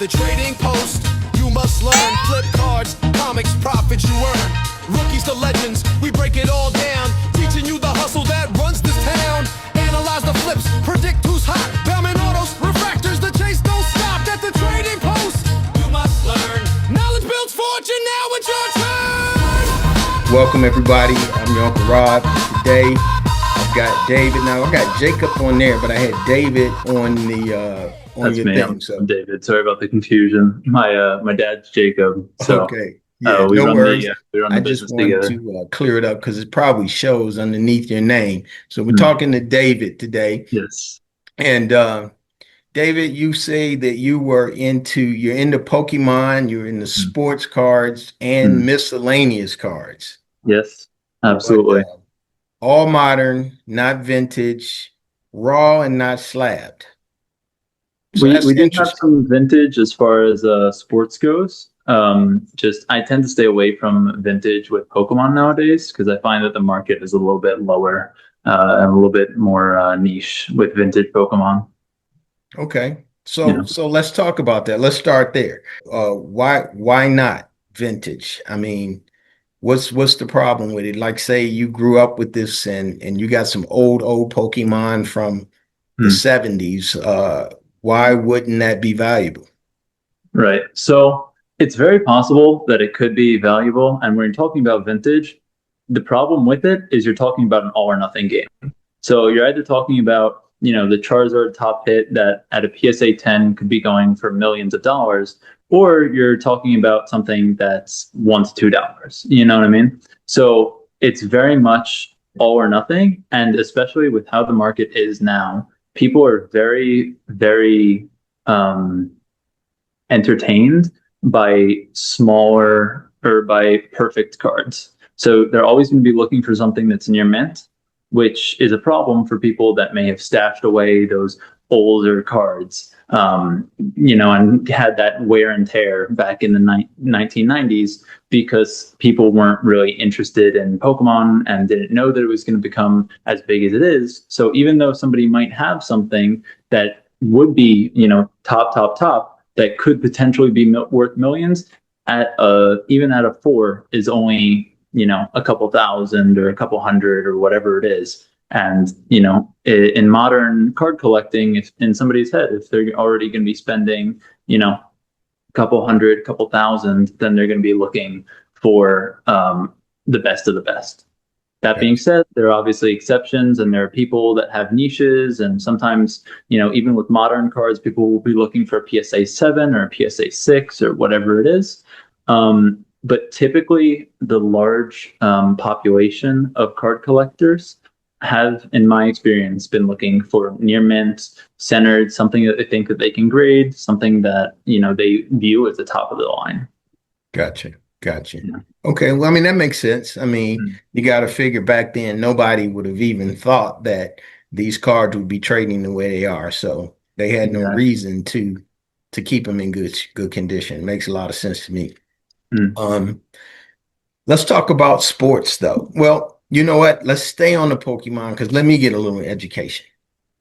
the trading post. You must learn, flip cards, comics, profits you earn. Rookies to legends, we break it all down. Teaching you the hustle that runs this town. Analyze the flips, predict who's hot. Bellman autos, refractors, the chase don't stop at the trading post. You must learn. Knowledge builds fortune, now it's your turn. Welcome everybody, I'm your Uncle Rob. Today I've got David. Now I got Jacob on there, but I had David on the That's your me. thing. I'm David. Sorry about the confusion. My dad's Jacob. So okay. Yeah, we no run worries. we run the I just business wanted together. to clear it up because it probably shows underneath your name. So we're Hmm. talking to David today. Yes. And David, you say that you're into Pokemon, you're into sports cards and Hmm. miscellaneous cards. Yes. But Absolutely. all modern, not vintage, raw and not slabbed. So We that's do have interesting. some vintage as far as sports goes. Just I tend to stay away from vintage with Pokemon nowadays because I find that the market is a little bit lower and a little bit more niche with vintage Pokemon. Okay. You So let's talk about that. Let's start there. Why not vintage? I mean, what's the problem with it? Like say you grew up with this and you got some old Pokemon from the know. 70s. Why wouldn't that be valuable? Right. So it's very possible that it could be valuable. And when you're talking about vintage, the problem with it is you're talking about an all or nothing game. So you're either talking about, the Charizard top hit that at a PSA 10 could be going for millions of dollars, or you're talking about something that's $1 to $2. You know what I mean? So it's very much all or nothing. And especially with how the market is now, people are very, very entertained by smaller or by perfect cards. So they're always going to be looking for something that's near mint, which is a problem for people that may have stashed away those older cards, and had that wear and tear back in the 1990s because people weren't really interested in Pokemon and didn't know that it was going to become as big as it is. So even though somebody might have something that would be, top, that could potentially be worth millions even at a 4 is only a couple thousand or a couple hundred or whatever it is. And in modern card collecting, if in somebody's head, if they're already going to be spending a couple hundred, couple thousand, then they're going to be looking for the best of the best. That being said, there are obviously exceptions, and there are people that have niches, and sometimes, even with modern cards, people will be looking for a PSA 7 or a PSA 6 or whatever it is. But typically, the large population of card collectors have, in my experience, been looking for near mint, centered, something that they think that they can grade, something that they view as the top of the line. Gotcha. Yeah. Okay, well, I mean, that makes sense. I mean, Mm. you got to figure back then, nobody would have even thought that these cards would be trading the way they are. So they had no Exactly. reason to keep them in good condition. Makes a lot of sense to me. Mm. Um, let's talk about sports though. Well, you know what? Let's stay on the Pokemon because let me get a little education.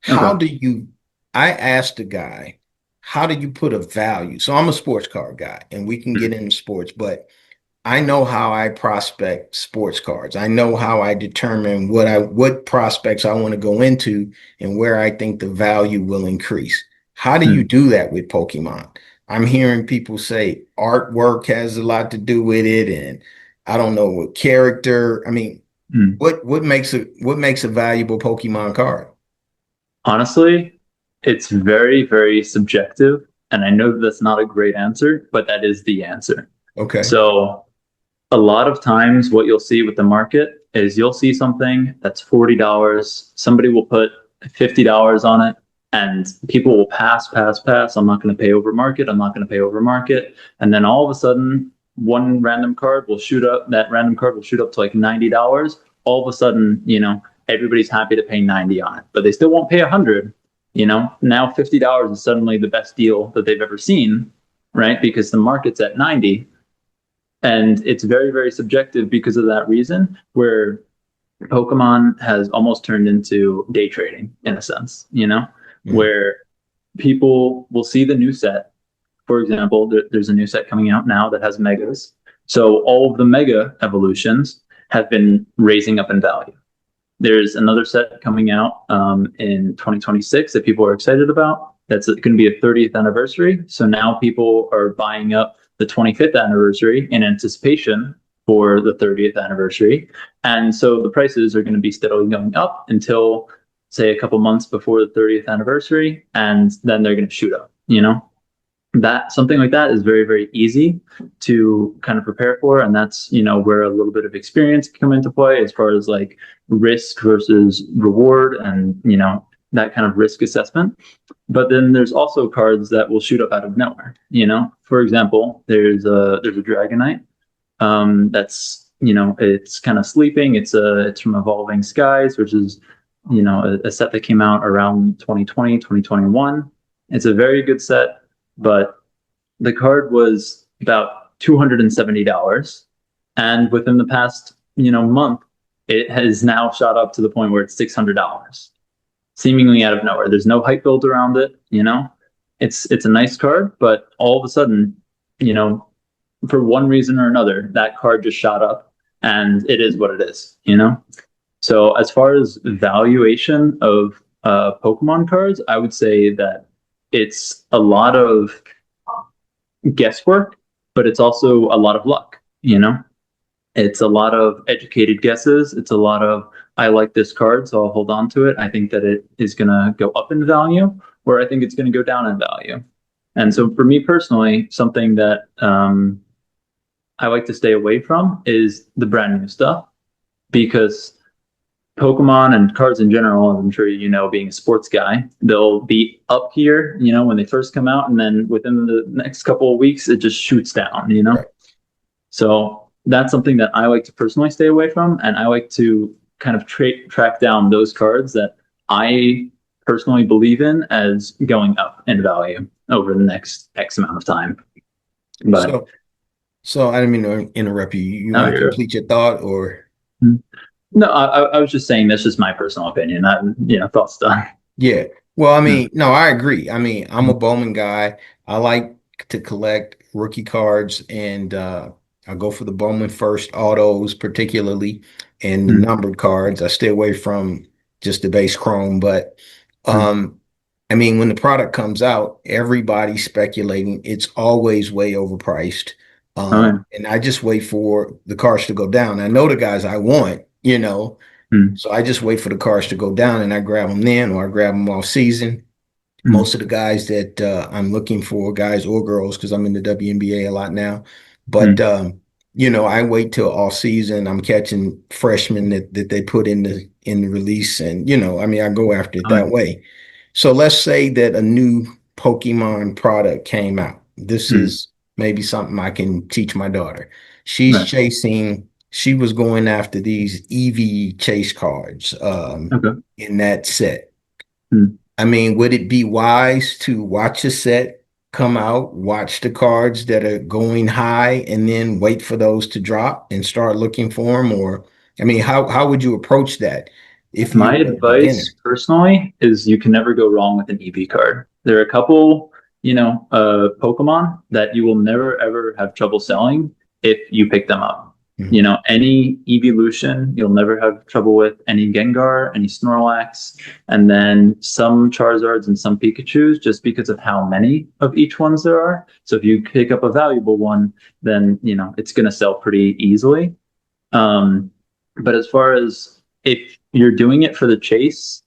How Okay. do you, I asked the guy, how do you put a value? So I'm a sports card guy and we can Mm. get into sports, but I know how I prospect sports cards. I know how I determine what prospects I want to go into and where I think the value will increase. How do you Mm. do that with Pokemon? I'm hearing people say artwork has a lot to do with it, and I don't know what character. I mean, Mm. what makes a valuable Pokemon card? Honestly, it's very, very subjective. And I know that's not a great answer, but that is the answer. Okay. So, a lot of times, what you'll see with the market is you'll see something that's $40. Somebody will put $50 on it, and people will pass, pass, pass. I'm not going to pay over market. I'm not going to pay over market. And then all of a sudden, that random card will shoot up to like $90. All of a sudden, everybody's happy to pay 90 on it, but they still won't pay 100. Now $50 is suddenly the best deal that they've ever seen, right? Because the market's at 90, and it's very, very subjective because of that reason, where Pokemon has almost turned into day trading in a sense, Mhm. where people will see the new set for example, there's a new set coming out now that has megas. So all of the mega evolutions have been raising up in value. There's another set coming out in 2026 that people are excited about. That's going to be a 30th anniversary. So now people are buying up the 25th anniversary in anticipation for the 30th anniversary. And so the prices are going to be steadily going up until, say, a couple months before the 30th anniversary. And then they're going to shoot up, you know? That something like that is very, very easy to kind of prepare for. And that's, you know, where a little bit of experience can come into play as far as like risk versus reward and, you know, that kind of risk assessment. But then there's also cards that will shoot up out of nowhere, you know. For example, there's a Dragonite that's, you know, it's kind of sleeping. It's from Evolving Skies, which is, you know, a set that came out around 2020, 2021. It's a very good set, but the card was about $270, and within the past, you know, month, it has now shot up to the point where it's $600, seemingly out of nowhere. There's no hype build around it, you know. It's a nice card, but all of a sudden, you know, for one reason or another, that card just shot up, and it is what it is, you know. So as far as valuation of Pokemon cards, I would say that it's a lot of guesswork, but it's also a lot of luck, you know? It's a lot of educated guesses. It's a lot of, I like this card, so I'll hold on to it. I think that it is going to go up in value, or I think it's going to go down in value. And so for me personally, something that I like to stay away from is the brand new stuff, because Pokemon and cards in general, I'm sure you know, being a sports guy, they'll be up here, you know, when they first come out, and then within the next couple of weeks, it just shoots down, you know? Right. So that's something that I like to personally stay away from, and I like to kind of track down those cards that I personally believe in as going up in value over the next X amount of time. But so I didn't mean to interrupt you. You want to complete your thought, or? No, I was just saying that's just my personal opinion. You know, thoughts done. Yeah. Well, I mean, no, I agree. I mean, I'm a Bowman guy. I like to collect rookie cards, and I go for the Bowman first autos, particularly, and the numbered cards. I stay away from just the base chrome, but I mean, when the product comes out, everybody's speculating. It's always way overpriced. And I just wait for the cards to go down. I know the guys I want, you know, so I just wait for the cards to go down, and I grab them then, or I grab them all season. Most of the guys that I'm looking for, guys or girls, because I'm in the WNBA a lot now, but you know, I wait till all season. I'm catching freshmen that they put in the release, and you know, I mean, I go after it that way. So let's say that a new Pokemon product came out. This is maybe something I can teach my daughter. She's chasing. She was going after these EV chase cards in that set. I mean, would it be wise to watch a set come out, watch the cards that are going high, and then wait for those to drop and start looking for them? Or, I mean, how would you approach that? If my advice personally is you can never go wrong with an EV card. There are a couple, you know, Pokemon that you will never ever have trouble selling if you pick them up. You know, any evolution you'll never have trouble with, any Gengar, any Snorlax, and then some Charizards and some Pikachus, just because of how many of each ones there are. So if you pick up a valuable one, then, you know, it's going to sell pretty easily. But as far as if you're doing it for the chase,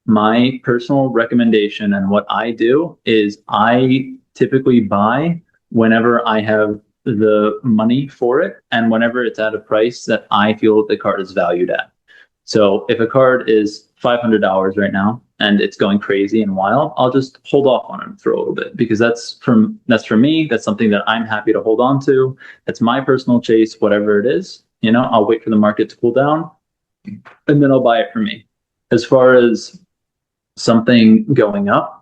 my personal recommendation and what I do is I typically buy whenever I have the money for it and whenever it's at a price that I feel the card is valued at. So if a card is $500 right now and it's going crazy and wild, I'll just hold off on it for a little bit, because that's for me. That's something that I'm happy to hold on to. That's my personal chase, whatever it is. You know, I'll wait for the market to cool down, and then I'll buy it for me. As far as something going up,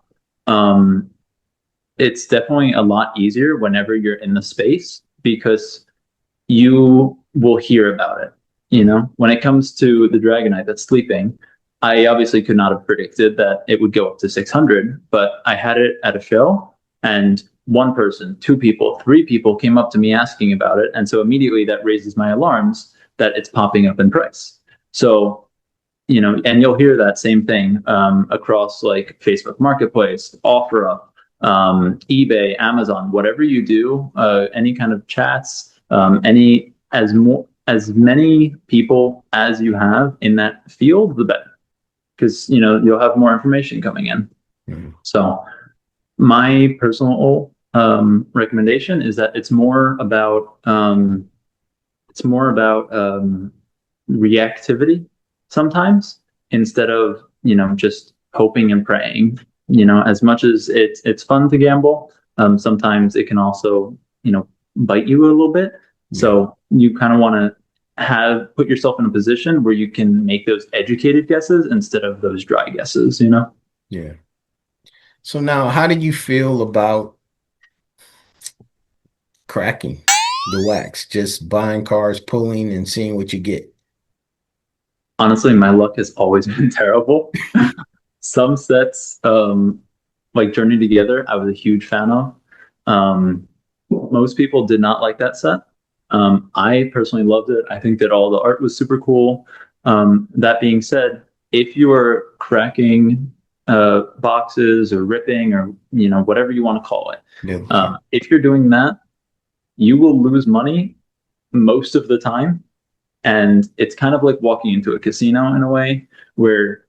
it's definitely a lot easier whenever you're in the space, because you will hear about it. You know, when it comes to the Dragonite that's sleeping, I obviously could not have predicted that it would go up to 600, but I had it at a show, and one person, two people, three people came up to me asking about it. And so immediately that raises my alarms that it's popping up in price. So, and you'll hear that same thing across like Facebook Marketplace, OfferUp, eBay, Amazon, whatever you do, any kind of chats, as many people as you have in that field, the better, because you'll have more information coming in. Mhm. So my personal recommendation is that it's more about reactivity sometimes, instead of just hoping and praying. As much as it's fun to gamble, sometimes it can also bite you a little bit. Yeah. So you kind of want to put yourself in a position where you can make those educated guesses instead of those dry guesses. Yeah. So now, how did you feel about cracking the wax? Just buying cards, pulling, and seeing what you get. Honestly, my luck has always been terrible. Some sets, like Journey Together, I was a huge fan of. Most people did not like that set. I personally loved it. I think that all the art was super cool. That being said, if you are cracking boxes or ripping or whatever you want to call it, Yeah. if you're doing that, you will lose money most of the time. And it's kind of like walking into a casino in a way, where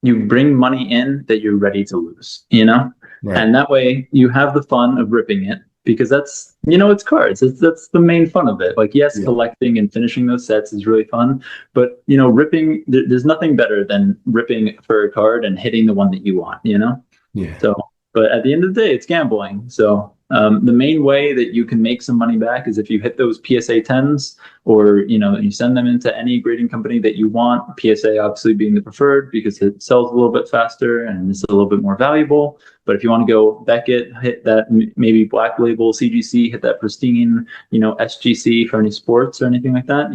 you bring money in that you're ready to lose, Right. And that way you have the fun of ripping it, because that's, it's cards. That's the main fun of it. Like, yes, Yeah. collecting and finishing those sets is really fun, but, ripping, there's nothing better than ripping for a card and hitting the one that you want, Yeah. So, but at the end of the day, it's gambling. So the main way that you can make some money back is if you hit those PSA 10s, or you send them into any grading company that you want. PSA obviously being the preferred because it sells a little bit faster and it's a little bit more valuable. But if you want to go Beckett, hit that maybe Black Label, CGC, hit that Pristine, SGC for any sports or anything like that.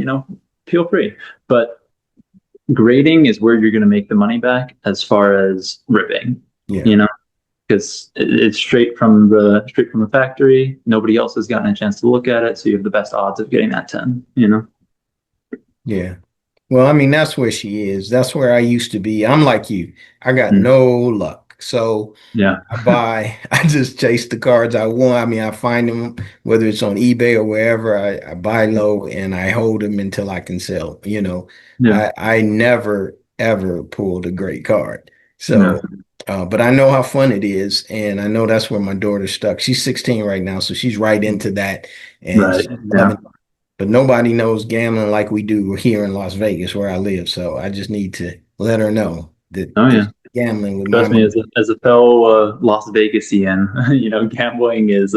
Feel free. But grading is where you're going to make the money back as far as ripping. Yeah. Because it's straight from the factory. Nobody else has gotten a chance to look at it, so you have the best odds of getting that 10. Yeah. Well, I mean, that's where she is. That's where I used to be. I'm like you. I got no luck. So Yeah. I just chase the cards I want. I mean, I find them, whether it's on eBay or wherever, I buy low and I hold them until I can sell. Yeah. I never, ever pulled a great card. Yeah. So, but I know how fun it is. And I know that's where my daughter's stuck. She's 16 right now. So she's right into that. And Right. she's Yeah. loving it. But nobody knows gambling like we do here in Las Vegas, where I live. So I just need to let her know that Oh yeah. this gambling with my Trust me, money. as a fellow Las Vegasian, gambling is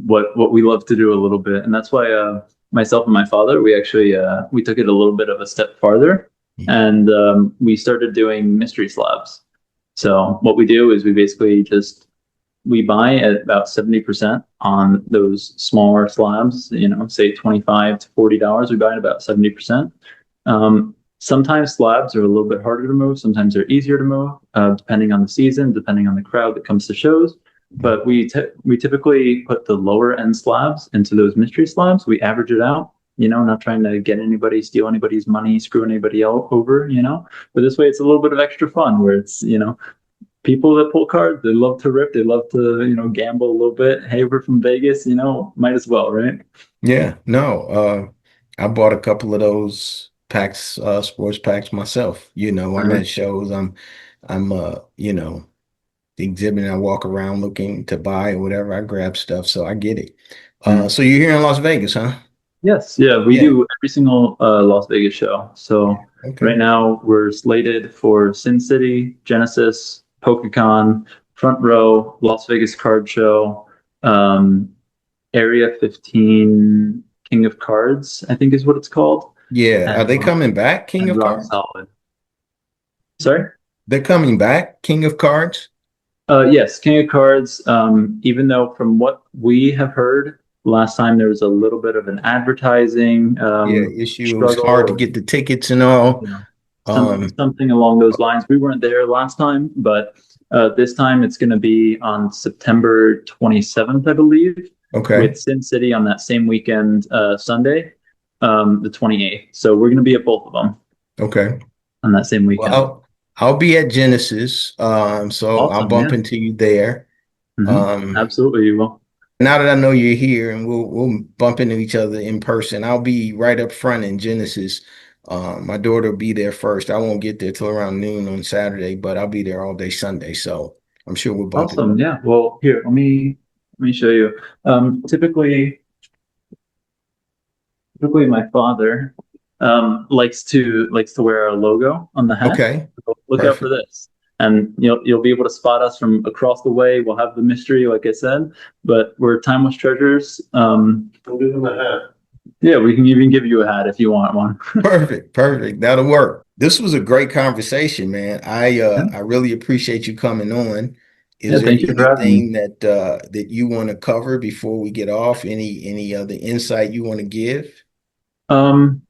what we love to do a little bit, and that's why myself and my father, we actually we took it a little bit of a step farther, and we started doing mystery slabs. So what we do is we basically we buy at about 70% on those smaller slabs, say $25 to $40. We buy at about 70%. Sometimes slabs are a little bit harder to move. Sometimes they're easier to move, depending on the season, depending on the crowd that comes to shows. But we typically put the lower end slabs into those mystery slabs. We average it out, not trying to get anybody, steal anybody's money, screw anybody else over, But this way it's a little bit of extra fun where it's, people that pull cards, they love to rip, they love to, gamble a little bit. Hey, we're from Vegas, might as well, right? Yeah, no. I bought a couple of those packs, sports packs myself. I'm at shows. I'm the exhibit. I walk around looking to buy or whatever. I grab stuff, so I get it. So you're here in Las Vegas, huh? Yes, yeah, we Yeah. do every single Las Vegas show. So Okay. right now we're slated for Sin City, Genesis, PokeCon, Front Row, Las Vegas Card Show, Area 15, King of Cards, I think is what it's called, Yeah. Are and, they coming back, King of Rock Cards? Solid. Sorry? They're coming back, King of Cards? Yes, King of Cards. Even though from what we have heard, last time there was a little bit of an advertising Yeah, issue. It was struggle, hard to or get the tickets and all. you know, Um, something along those lines. We weren't there last time, but This time it's going to be on September 27th, I believe, Okay. with Sin City on that same weekend, Sunday, the 28th. So we're going to be at both of them Okay. on that same weekend. Well, I'll be at Genesis. So I'll Awesome, bump yeah. into you there. Absolutely, you will. Now that I know you're here and we'll bump into each other in person, I'll be right up front in Genesis. My daughter will be there first. I won't get there till around noon on Saturday, but I'll be there all day Sunday. So I'm sure we'll bump Awesome, yeah. Well, here, let me show you. Typically my father likes to wear our logo on the hat. Okay. So look out for Perfect. this. And you'll be able to spot us from across the way. We'll have the mystery, like I said, but we're timeless treasures. I'll give them a hat. Yeah, we can even give you a hat if you want one. Perfect. Perfect. That'll work. This was a great conversation, man. I really appreciate you coming on. Yeah, Is there thank you for having me. anything that you want to cover before we get off? Any other insight you want to give? Um,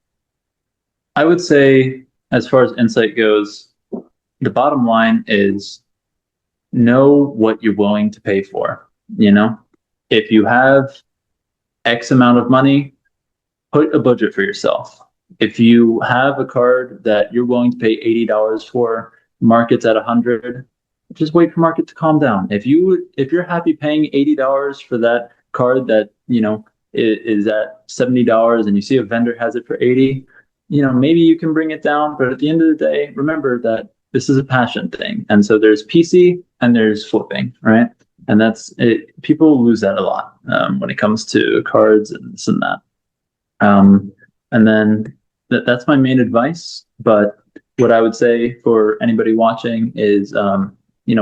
I would say, as far as insight goes, the bottom line is know what you're willing to pay for. If you have X amount of money, put a budget for yourself. If you have a card that you're willing to pay $80 for, market's at 100, just wait for market to calm down. If you're happy paying $80 for that card that is at $70 and you see a vendor has it for 80, maybe you can bring it down. But at the end of the day, remember that this is a passion thing, and so there's PC and there's flipping, right? And that's it. People lose that a lot when it comes to cards and this and that. And then that's my main advice. But what I would say for anybody watching is,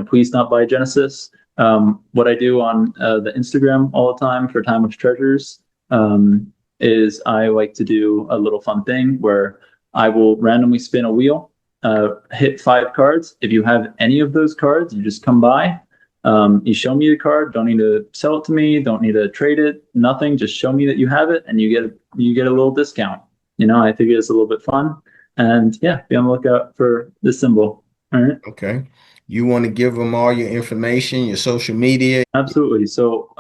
please stop by Genesis. What I do on the Instagram all the time for Timeless Treasures is I like to do a little fun thing where I will randomly spin a wheel, hit 5 cards. If you have any of those cards, you just come by. You show me the card. Don't need to sell it to me. Don't need to trade it. Nothing. Just show me that you have it, and you get a little discount. I think it's a little bit fun, and yeah, be on the lookout for this symbol. All right. Okay. You want to give them all your information, your social media? Absolutely. So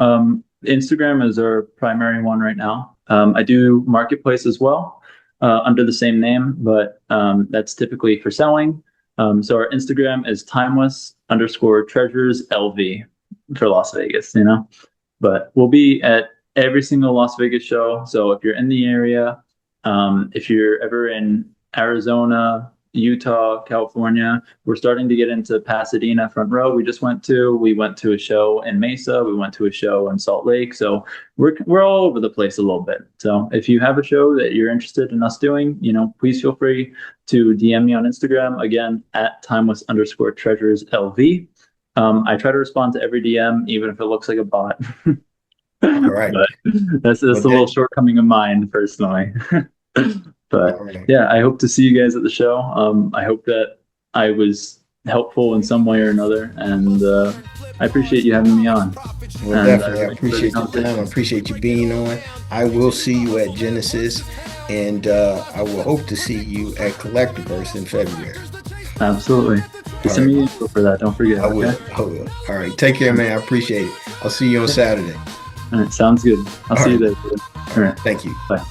Instagram is our primary one right now. I do Marketplace as well under the same name, but that's typically for selling. So our Instagram is timeless_treasures LV for Las Vegas, but we'll be at every single Las Vegas show. So if you're in the area, if you're ever in Arizona, Utah, California, we're starting to get into Pasadena front row. We went to a show in Mesa. We went to a show in Salt Lake. So we're all over the place a little bit. So if you have a show that you're interested in us doing, please feel free to DM me on Instagram, again, at timeless_treasures LV. I try to respond to every DM, even if it looks like a bot. All right. But that's a little shortcoming of mine personally. But right. yeah, I hope to see you guys at the show. I hope that I was helpful in some way or another, and I appreciate you having me on. Well, definitely. I appreciate your time. I appreciate you being on. I will see you at Genesis, and I will hope to see you at Collectibles in February. Absolutely. Just send me an info for that. Don't forget. I will. Okay? I will. All right. Take care, man. I appreciate it. I'll see you on Saturday. All right. Sounds good. I'll see you there. All right. Thank you. Bye.